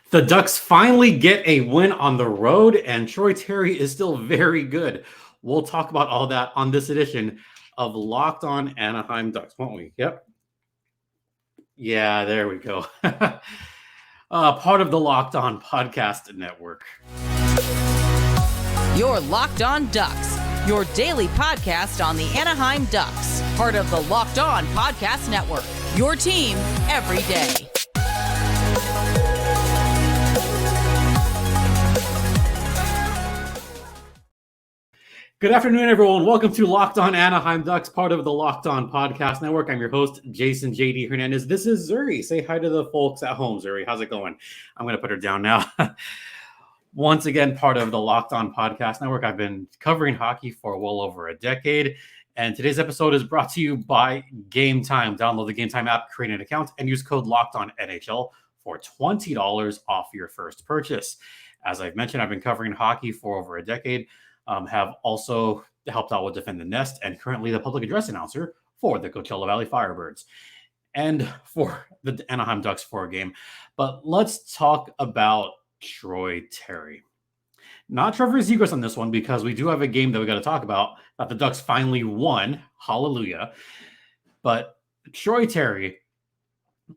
The Ducks finally get a win on the road, and Troy Terry is still very good. We'll talk about all that on this edition of Locked On Anaheim Ducks, won't we? Yep. Yeah, there we go. Part of the Locked On Podcast Network. You're Locked On Ducks, your daily podcast on the Anaheim Ducks. Part of the Locked On Podcast Network, your team every day. Good afternoon, everyone. Welcome to Locked On Anaheim Ducks, part of the Locked On Podcast Network. I'm your host, Jason JD Hernandez. This is Zuri. Say hi to the folks at home, Zuri. How's it going? I'm going to put her down now. Once again, part of the Locked On Podcast Network. I've been covering hockey for well over a decade, and today's episode is brought to you by Gametime. Download the Gametime app, create an account, and use code LOCKEDONNHL for $20 off your first purchase. As I've mentioned, I've been covering hockey for over a decade. Have also helped out with Defend the Nest and currently the public address announcer for the Coachella Valley Firebirds and for the Anaheim Ducks for a game. But let's talk about Troy Terry. Not Trevor Zegras on this one because we do have a game that we got to talk about that the Ducks finally won. Hallelujah. But Troy Terry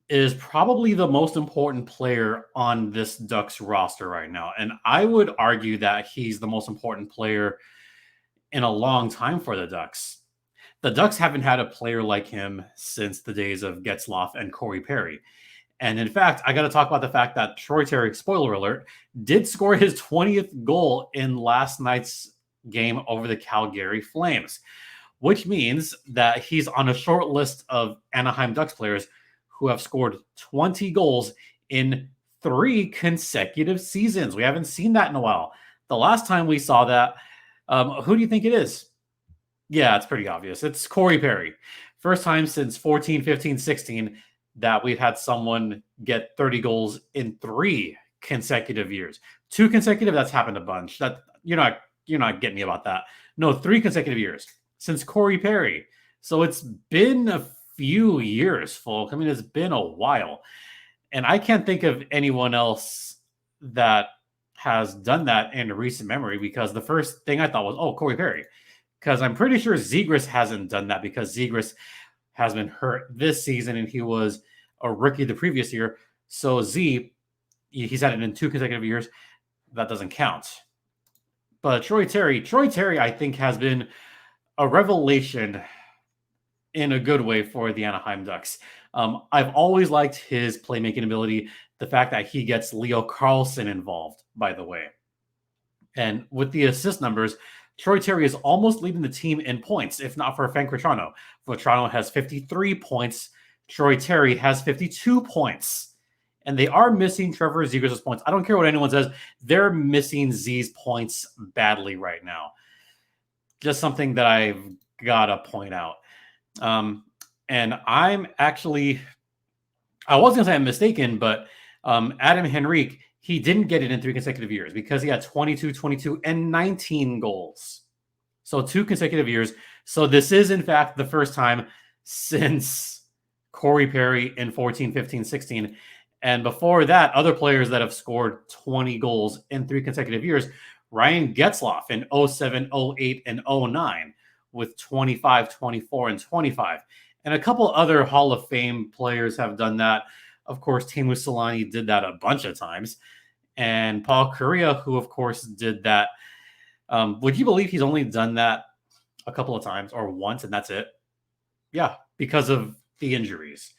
is probably the most important player on this Ducks roster right now. And I would argue that he's the most important player in a long time for the Ducks. The Ducks haven't had a player like him since the days of Getzlaf and Corey Perry. And in fact, I got to talk about the fact that Troy Terry, spoiler alert, did score his 20th goal in last night's game over the Calgary Flames, which means that he's on a short list of Anaheim Ducks players who have scored 20 goals in 3 consecutive seasons. We haven't seen that in a while. The last time we saw that, who do you think it is? Yeah, it's pretty obvious. It's Corey Perry. First time since 14, 15, 16 that we've had someone get 30 goals in 3 consecutive years. 2 consecutive, that's happened a bunch. That you're not getting me about that. No, 3 consecutive years since Corey Perry. So it's been a few years, folk. I mean, it's been a while. And I can't think of anyone else that has done that in recent memory because the first thing I thought was, oh, Corey Perry. Because I'm pretty sure Zegras hasn't done that because Zegras has been hurt this season and he was a rookie the previous year. So he's had it in 2 consecutive years. That doesn't count. But Troy Terry, I think, has been a revelation in a good way for the Anaheim Ducks. I've always liked his playmaking ability, the fact that he gets Leo Carlsson involved, by the way. And with the assist numbers, Troy Terry is almost leading the team in points, if not for Frank Vetrano. Vetrano has 53 points. Troy Terry has 52 points. And they are missing Trevor Zegras' points. I don't care what anyone says. They're missing Z's points badly right now. Just something that I've got to point out. And I'm actually, I was going to say I'm mistaken, but Adam Henrique, he didn't get it in 3 consecutive years because he had 22, 22, and 19 goals. So 2 consecutive years. So this is, in fact, the first time since Corey Perry in 14, 15, 16. And before that, other players that have scored 20 goals in 3 consecutive years, Ryan Getzlaf in 07, 08, and 09 with 25, 24, and 25. And a couple other Hall of Fame players have done that. Of course, Teemu Selanne did that a bunch of times. And Paul Kariya, who, of course, did that. Would you believe he's only done that a couple of times or once, and that's it? Yeah, because of the injuries.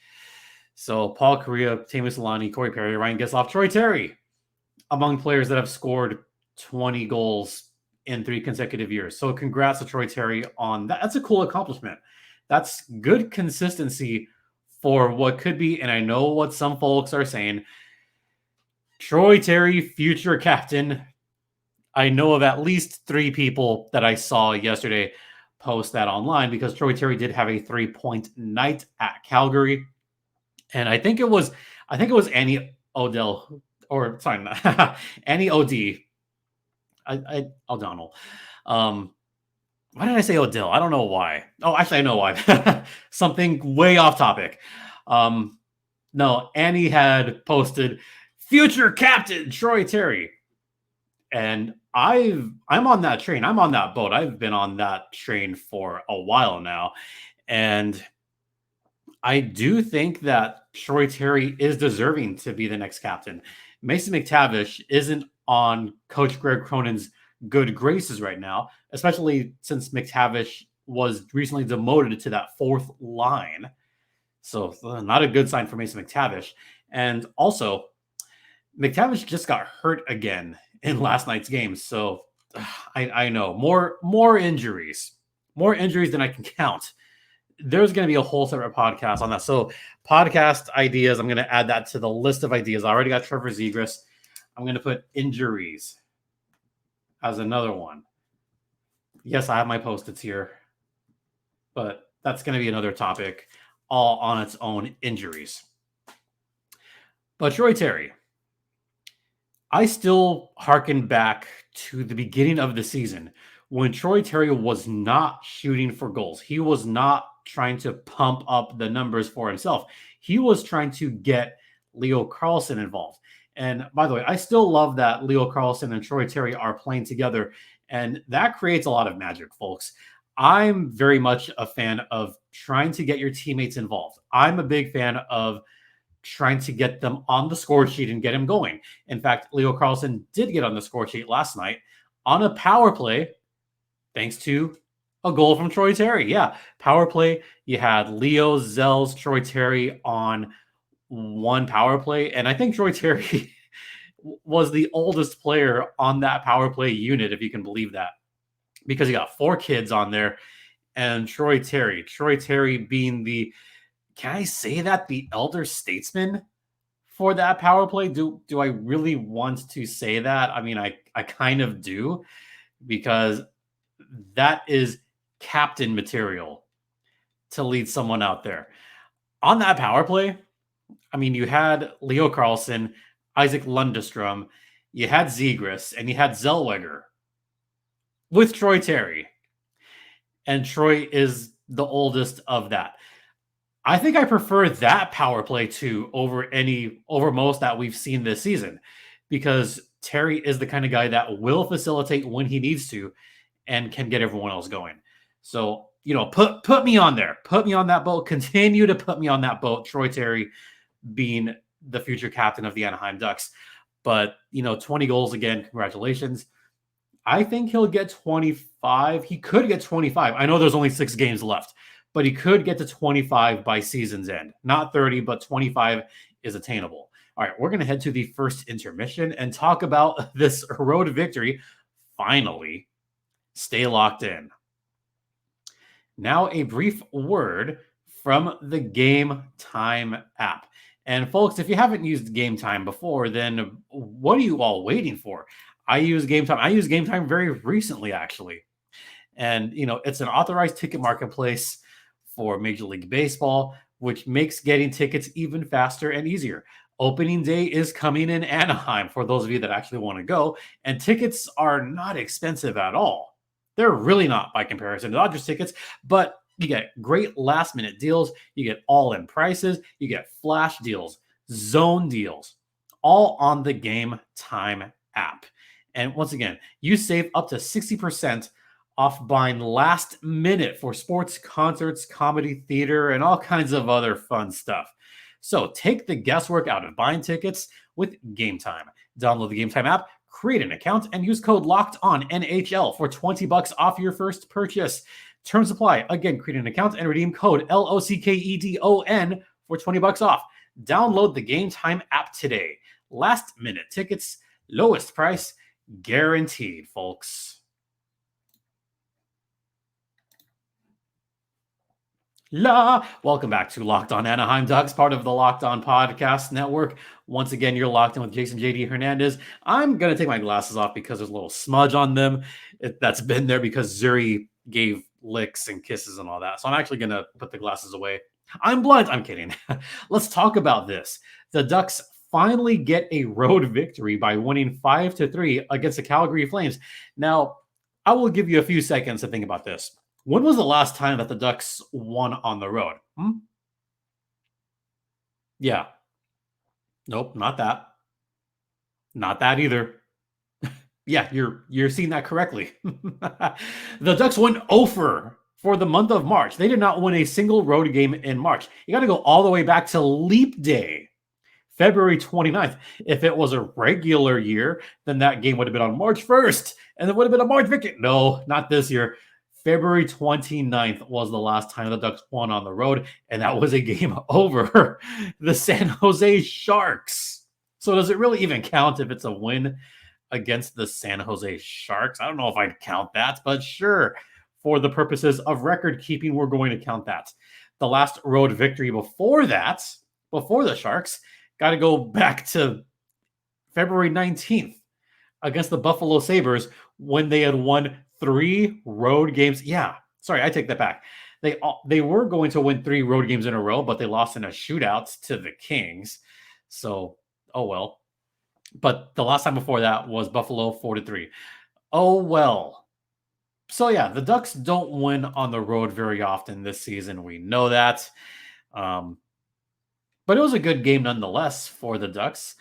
So Paul Kariya, Teemu Selanne, Corey Perry, Ryan Getzlaf, Troy Terry, among players that have scored 20 goals in 3 consecutive years. So congrats to Troy Terry on that. That's a cool accomplishment. That's good consistency for what could be, and I know what some folks are saying, Troy Terry, future captain. I know of at least 3 people that I saw yesterday post that online because Troy Terry did have a 3-point night at Calgary. And I think it was Annie O'Dell, or sorry, Annie O'D. O'Donnell. Why did I say Odell? I don't know why. Oh, actually, I know why. Something way off topic. No, Annie had posted future captain Troy Terry. And I'm on that train. I'm on that boat. I've been on that train for a while now. And I do think that Troy Terry is deserving to be the next captain. Mason McTavish isn't on Coach Greg Cronin's good graces right now, especially since McTavish was recently demoted to that fourth line. So not a good sign for Mason McTavish. And also, McTavish just got hurt again in last night's game. So I know more injuries, more injuries than I can count. There's going to be a whole separate podcast on that. So podcast ideas, I'm going to add that to the list of ideas. I already got Trevor Zegras. I'm going to put injuries as another one. Yes, I have my Post-its here, but that's going to be another topic all on its own, injuries. But Troy Terry, I still hearken back to the beginning of the season when Troy Terry was not shooting for goals. He was not trying to pump up the numbers for himself. He was trying to get Leo Carlsson involved. And by the way, I still love that Leo Carlsson and Troy Terry are playing together. And that creates a lot of magic, folks. I'm very much a fan of trying to get your teammates involved. I'm a big fan of trying to get them on the score sheet and get him going. In fact, Leo Carlsson did get on the score sheet last night on a power play, thanks to a goal from Troy Terry. Yeah, power play. You had Leo, Zells, Troy Terry on one power play. And I think Troy Terry was the oldest player on that power play unit, if you can believe that, because you got 4 kids on there. And Troy Terry being the, can I say that, the elder statesman for that power play? Do I really want to say that? I mean, I kind of do, because that is captain material to lead someone out there. On that power play, I mean, you had Leo Carlsson, Isaac Lundestrom, you had Zegras, and you had Zellweger with Troy Terry. And Troy is the oldest of that. I think I prefer that power play over most that we've seen this season, because Terry is the kind of guy that will facilitate when he needs to and can get everyone else going. So, put me on there. Put me on that boat. Continue to put me on that boat. Troy Terry being the future captain of the Anaheim Ducks. But, 20 goals again. Congratulations. I think he'll get 25. He could get 25. I know there's only 6 games left, but he could get to 25 by season's end. Not 30, but 25 is attainable. All right, we're going to head to the first intermission and talk about this road victory. Finally, stay locked in. Now, a brief word from the Gametime app. And folks, if you haven't used Gametime before, then what are you all waiting for? I use Gametime. I used Gametime very recently, actually. And, it's an authorized ticket marketplace for Major League Baseball, which makes getting tickets even faster and easier. Opening day is coming in Anaheim for those of you that actually want to go. And tickets are not expensive at all. They're really not by comparison to Dodgers tickets, but you get great last minute deals. You get all-in prices. You get flash deals, zone deals, all on the Gametime app. And once again, you save up to 60% off buying last minute for sports, concerts, comedy, theater, and all kinds of other fun stuff. So take the guesswork out of buying tickets with Gametime. Download the Gametime app, create an account, and use code LOCKEDONNHL for $20 off your first purchase. Terms apply. Again, create an account and redeem code LOCKEDON for $20 off. Download the Gametime app today. Last minute tickets, lowest price, guaranteed, folks. Welcome back to Locked On Anaheim Ducks, part of the Locked On Podcast Network. Once again, you're locked in with Jason JD Hernandez. I'm going to take my glasses off because there's a little smudge on them. That's been there because Zuri gave licks and kisses and all that. So I'm actually going to put the glasses away. I'm blunt. I'm kidding. Let's talk about this. The Ducks finally get a road victory by winning 5-3 against the Calgary Flames. Now, I will give you a few seconds to think about this. When was the last time that the Ducks won on the road? Yeah. Nope, not that. Not that either. Yeah, you're seeing that correctly. The Ducks went 0 for the month of March. They did not win a single road game in March. You got to go all the way back to Leap Day, February 29th. If it was a regular year, then that game would have been on March 1st, and it would have been a March victory. No, not this year. February 29th was the last time the Ducks won on the road, and that was a game over the San Jose Sharks. So does it really even count if it's a win against the San Jose Sharks? I don't know if I'd count that, but sure. For the purposes of record keeping, we're going to count that. The last road victory before that, before the Sharks, got to go back to February 19th against the Buffalo Sabres when they had won 3 road games. Yeah, sorry, I take that back. They were going to win 3 road games in a row, but they lost in a shootout to the Kings. So, oh well. But the last time before that was Buffalo 4-3. Oh well. So yeah, the Ducks don't win on the road very often this season. We know that. But it was a good game nonetheless for the Ducks.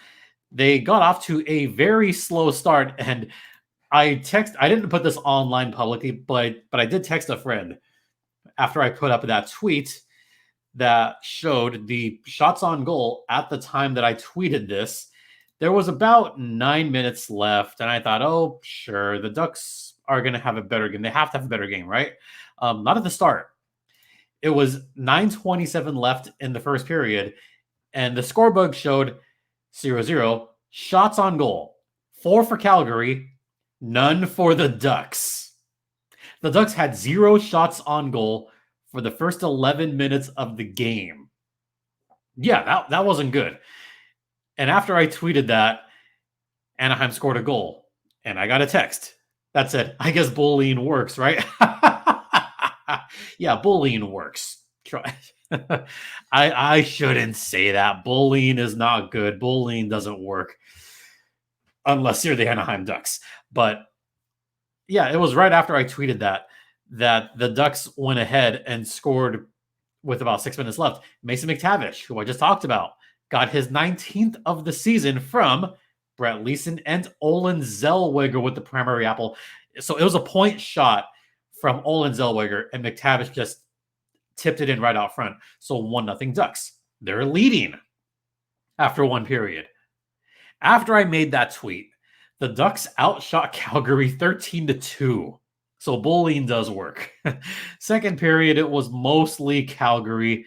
They got off to a very slow start, and I didn't put this online publicly, but I did text a friend after I put up that tweet that showed the shots on goal at the time that I tweeted this. There was about 9 minutes left, and I thought, oh, sure, the Ducks are going to have a better game. They have to have a better game, right? Not at the start. It was 9:27 left in the first period, and the scorebook showed 0-0, shots on goal. 4 for Calgary, none for the Ducks. The Ducks had 0 shots on goal for the first 11 minutes of the game. Yeah, that wasn't good. And after I tweeted that, Anaheim scored a goal. And I got a text that said, I guess bullying works, right? Yeah, bullying works. Try. I shouldn't say that. Bullying is not good. Bullying doesn't work. Unless you're the Anaheim Ducks. But yeah, it was right after I tweeted that the Ducks went ahead and scored with about 6 minutes left. Mason McTavish, who I just talked about, got his 19th of the season from Brett Leeson and Olen Zellweger with the primary apple. So it was a point shot from Olen Zellweger, and McTavish just tipped it in right out front. So 1-0 Ducks. They're leading after 1 period. After I made that tweet, the Ducks outshot Calgary 13-2. So bullying does work. Second period, it was mostly Calgary.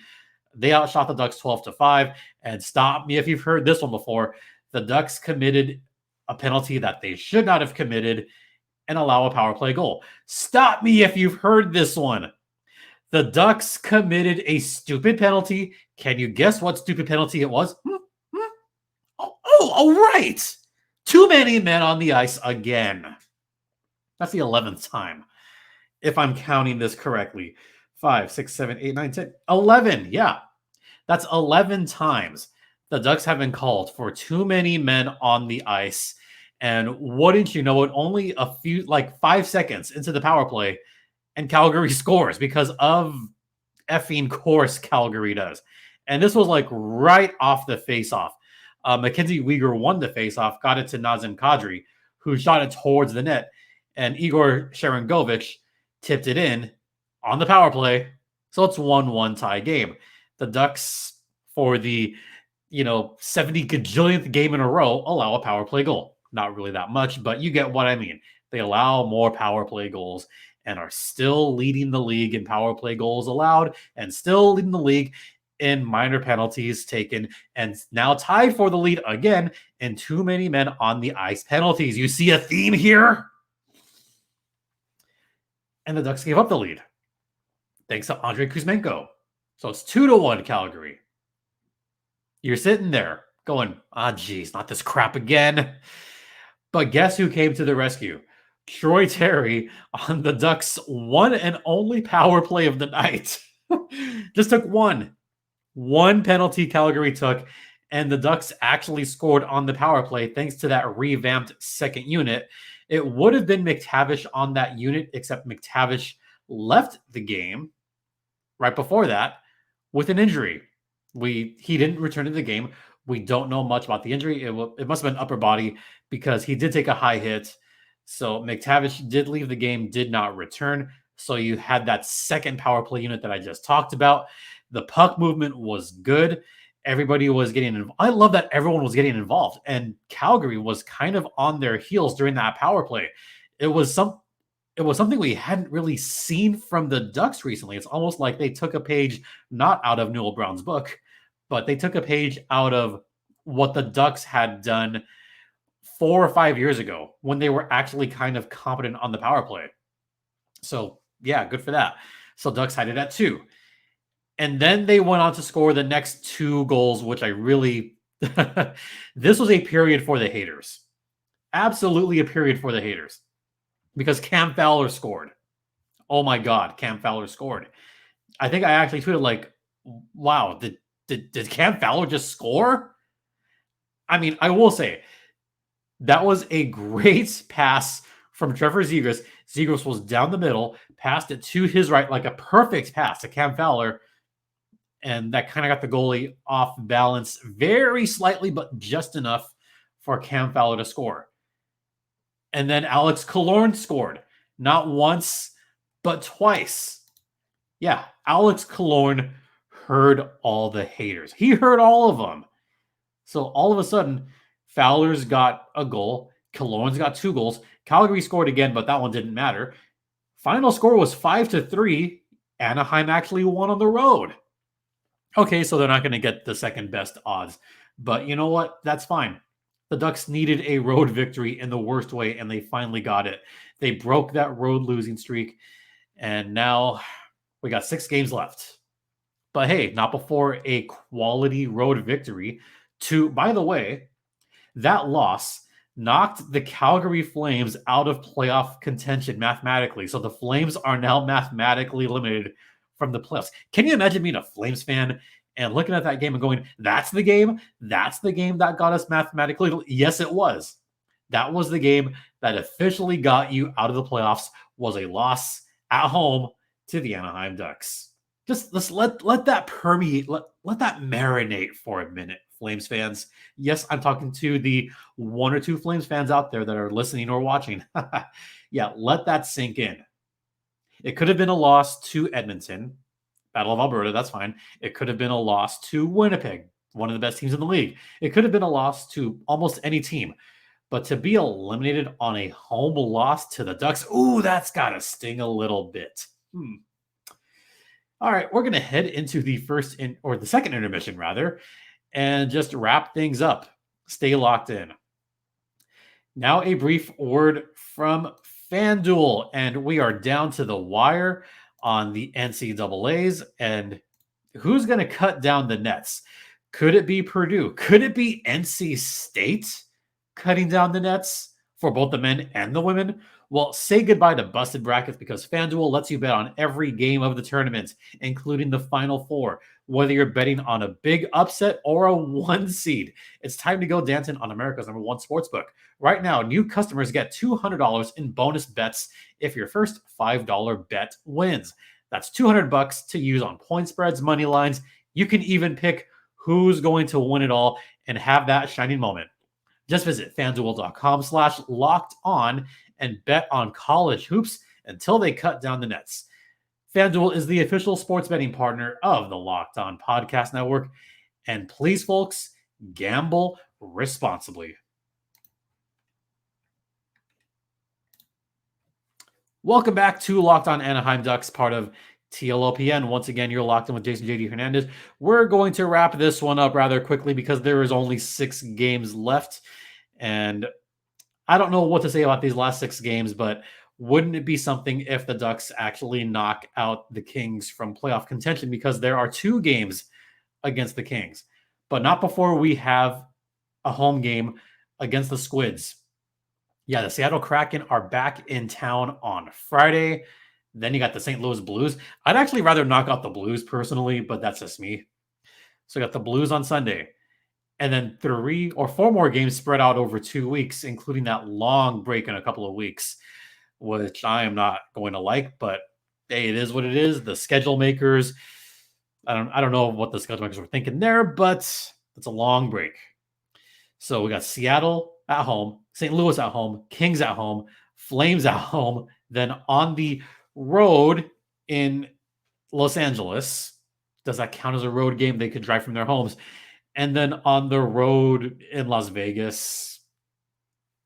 They outshot the Ducks 12-5. And stop me if you've heard this one before. The Ducks committed a penalty that they should not have committed and allow a power play goal. Stop me if you've heard this one. The Ducks committed a stupid penalty. Can you guess what stupid penalty it was? Oh, right. Too many men on the ice again. That's the 11th time, if I'm counting this correctly. 5, 6, 7, 8, 9, 10, 11. Yeah, that's 11 times the Ducks have been called for too many men on the ice. And wouldn't you know it, only a few, like 5 seconds into the power play, and Calgary scores because of effing course Calgary does. And this was like right off the faceoff. Mackenzie Weegar won the faceoff, got it to Nazem Kadri, who shot it towards the net, and Igor Sharangovich tipped it in on the power play. So it's 1-1 tie game. The Ducks, for the 70 gajillionth game in a row, allow a power play goal. Not really that much, but you get what I mean. They allow more power play goals and are still leading the league in power play goals allowed and still leading the league in minor penalties taken, and now tied for the lead again in too many men on the ice penalties. You see a theme here? And the Ducks gave up the lead thanks to Andrei Kuzmenko. So it's 2-1 Calgary. You're sitting there going, geez, not this crap again. But guess who came to the rescue? Troy Terry on the Ducks' one and only power play of the night. Just took one penalty Calgary took, and the Ducks actually scored on the power play thanks to that revamped second unit. It would have been McTavish on that unit, except McTavish left the game right before that with an injury. He didn't return to the game We don't know much about the injury. It must have been upper body because he did take a high hit. So McTavish did leave the game, did not return. So you had that second power play unit that I just talked about. The puck movement was good. Everybody was getting involved. I love that everyone was getting involved. And Calgary was kind of on their heels during that power play. It was something we hadn't really seen from the Ducks recently. It's almost like they took a page not out of Newell Brown's book, but they took a page out of what the Ducks had done 4 or 5 years ago when they were actually kind of competent on the power play. So, yeah, good for that. So Ducks had it at 2. And then they went on to score the next 2 goals, which I really this was a period for the haters. Absolutely a period for the haters. Because Cam Fowler scored. Oh my God, Cam Fowler scored. I think I actually tweeted like, wow, did Cam Fowler just score? I mean, I will say, that was a great pass from Trevor Zegras. Zegras was down the middle, passed it to his right, like a perfect pass to Cam Fowler. And that kind of got the goalie off balance very slightly, but just enough for Cam Fowler to score. And then Alex Killorn scored. Not once, but twice. Yeah, Alex Killorn heard all the haters. He heard all of them. So all of a sudden, Fowler's got a goal. Killorn's got 2 goals. Calgary scored again, but that one didn't matter. Final score was 5-3. Anaheim actually won on the road. Okay, so they're not going to get the second best odds. But you know what? That's fine. The Ducks needed a road victory in the worst way, and they finally got it. They broke that road losing streak, and now we got 6 games left. But hey, not before a quality road victory. By the way, that loss knocked the Calgary Flames out of playoff contention mathematically. So the Flames are now mathematically eliminated from the playoffs. Can you imagine being a Flames fan and looking at that game and going, that's the game? That's the game that got us mathematically? Yes, it was. That was the game that officially got you out of the playoffs, was a loss at home to the Anaheim Ducks. Just let that permeate, let that marinate for a minute, Flames fans. Yes, I'm talking to the 1 or 2 Flames fans out there that are listening or watching. Yeah, let that sink in. It could have been a loss to Edmonton, Battle of Alberta, that's fine. It could have been a loss to Winnipeg, one of the best teams in the league. It could have been a loss to almost any team. But to be eliminated on a home loss to the Ducks, ooh, that's got to sting a little bit. All right, we're going to head into the second intermission, rather, and just wrap things up. Stay locked in. Now a brief word from FanDuel, and we are down to the wire on the NCAAs, and who's going to cut down the nets? Could it be Purdue? Could it be NC State cutting down the nets for both the men and the women? Well, say goodbye to busted brackets because FanDuel lets you bet on every game of the tournament, including the Final Four, whether you're betting on a big upset or a 1 seed. It's time to go dancing on America's #1 sportsbook. Right now, new customers get $200 in bonus bets if your first $5 bet wins. That's $200 to use on point spreads, money lines. You can even pick who's going to win it all and have that shining moment. Just visit FanDuel.com/locked-on and bet on college hoops until they cut down the nets. FanDuel is the official sports betting partner of the Locked On Podcast Network. And please, folks, gamble responsibly. Welcome back to Locked On Anaheim Ducks, part of TLOPN. Once again, you're locked in with Jason JD Hernandez. We're going to wrap this one up rather quickly because there is only 6 games left. And I don't know what to say about these last 6 games, but wouldn't it be something if the Ducks actually knock out the Kings from playoff contention? Because there are 2 games against the Kings, but not before we have a home game against the Squids. Yeah, the Seattle Kraken are back in town on Friday. Then you got the St. Louis Blues. I'd actually rather knock out the Blues personally, but that's just me. So you got the Blues on Sunday. And then 3 or 4 more games spread out over 2 weeks, including that long break in a couple of weeks, which I am not going to like, but hey, it is what it is. The schedule makers, I don't know what the schedule makers were thinking there, but That's a long break. So we got Seattle at home, St. Louis at home, Kings at home, Flames at home, then on the road in Los Angeles. Does that count as a road game? They could drive from their homes. And then on the road in Las Vegas.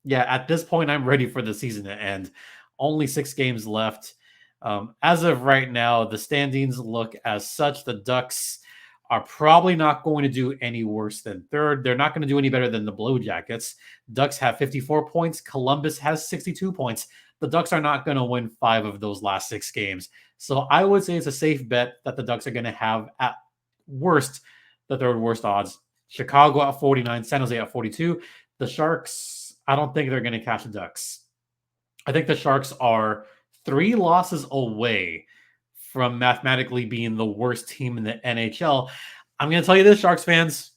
Yeah, at this point, I'm ready for the season to end. Only 6 games left. As of right now, the standings look as such. The Ducks are probably not going to do any worse than third. They're not going to do any better than the Blue Jackets. Ducks have 54 points. Columbus has 62 points. The Ducks are not going to win 5 of those last 6 games. So I would say it's a safe bet that the Ducks are going to have at worst the third worst odds. Chicago at 49, San Jose at 42. The Sharks, I don't think they're going to catch the Ducks. I think the Sharks are 3 losses away from mathematically being the worst team in the NHL. I'm going to tell you this, Sharks fans,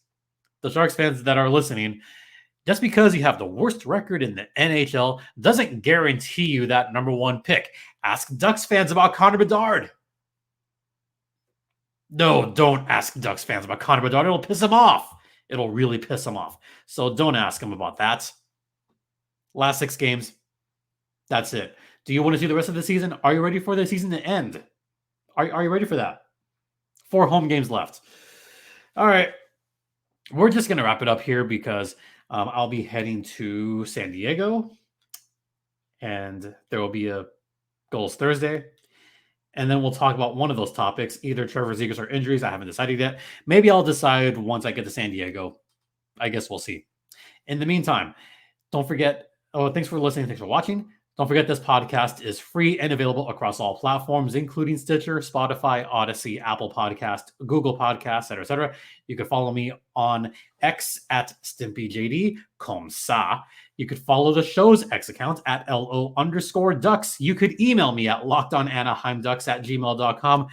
the Sharks fans that are listening, just because you have the worst record in the NHL doesn't guarantee you that number 1 pick. Ask Ducks fans about Connor Bedard. No, don't ask Ducks fans about Connor Bedard. It'll piss them off. It'll really piss them off. So don't ask them about that. Last 6 games, that's it. Do you want to see the rest of the season? Are you ready for the season to end? Are you ready for that? 4 home games left. All right. We're just going to wrap it up here because I'll be heading to San Diego. And there will be a Goals Thursday. And then we'll talk about one of those topics, either Trevor Zegras or injuries. I haven't decided yet. Maybe I'll decide once I get to San Diego. I guess we'll see. In the meantime, don't forget, thanks for listening. Thanks for watching. Don't forget this podcast is free and available across all platforms, including Stitcher, Spotify, Odyssey, Apple Podcast, Google Podcasts, etc. You can follow me on X at StimpyJD, comme ça. You could follow the show's X account at LO_Ducks. You could email me at lockedonanaheimducks@gmail.com.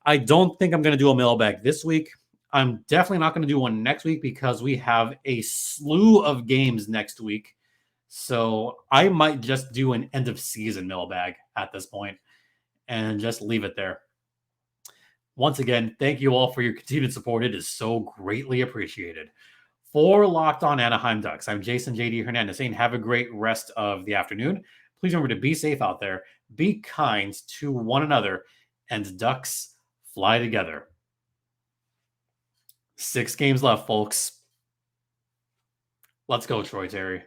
I don't think I'm going to do a mailbag this week. I'm definitely not going to do one next week because we have a slew of games next week. So I might just do an end of season mailbag at this point and just leave it there. Once again, thank you all for your continued support. It is so greatly appreciated. For Locked On Anaheim Ducks, I'm Jason JD Hernandez saying have a great rest of the afternoon. Please remember to be safe out there, be kind to one another, and Ducks fly together. 6 games left, folks. Let's go, Troy Terry.